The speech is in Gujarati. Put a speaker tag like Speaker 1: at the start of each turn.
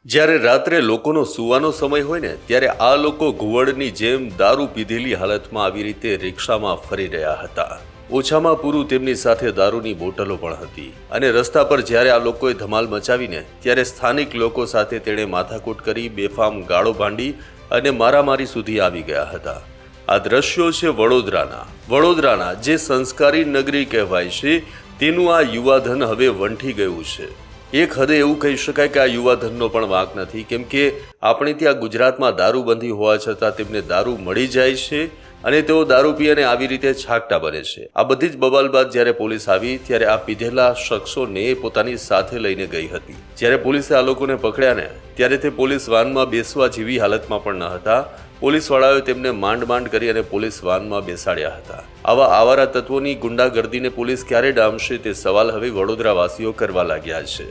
Speaker 1: જ્યારે રાત્રે લોકોનો સૂવાનો સમય હોય ને ત્યારે આ લોકો ઘુવડની જેમ દારૂ પીધેલી હાલતમાં આવી રીતે રિક્ષામાં ફરી રહ્યા હતા. ઓછામાં પૂરું તેમની સાથે દારૂની બોટલો પણ હતી અને રસ્તા પર જ્યારે આ લોકોએ ધમાલ મચાવીને ત્યારે સ્થાનિક લોકો સાથે તેણે માથાકૂટ કરી બેફામ ગાળો ભાંડી અને મારામારી સુધી આવી ગયા હતા. આ દ્રશ્યો છે વડોદરાના જે સંસ્કારી નગરી કહેવાય છે તેનું આ યુવાધન હવે વંઠી ગયું છે. એક હદે એવું કહી શકાય કે આ યુવાધનનો પણ વાંક નથી, કેમ કે આપણે ત્યાં ગુજરાતમાં દારૂબંધી હોવા છતાં તેમને દારૂ મળી જાય છે અને તેઓ દારૂ પી અને આવી રીતે છાકટા બને છે. આ બધી જ બબાલ બાદ જ્યારે પોલીસ આવી ત્યારે આ પીધેલા શખ્સોને પોતાની સાથે લઈને ગઈ હતી. જ્યારે પોલીસે આ લોકોને પકડ્યા ને ત્યારે તે પોલીસ વાનમાં બેસવા જેવી હાલતમાં પણ ન હતા. પોલીસવાળાઓએ તેમને માંડ કરી અને પોલીસ વાનમાં બેસાડ્યા હતા. આવા આવારા તત્વોની ગુંડાગર્દીને પોલીસ ક્યારે ડામશે તે સવાલ હવે વડોદરાવાસીઓ કરવા લાગ્યા છે.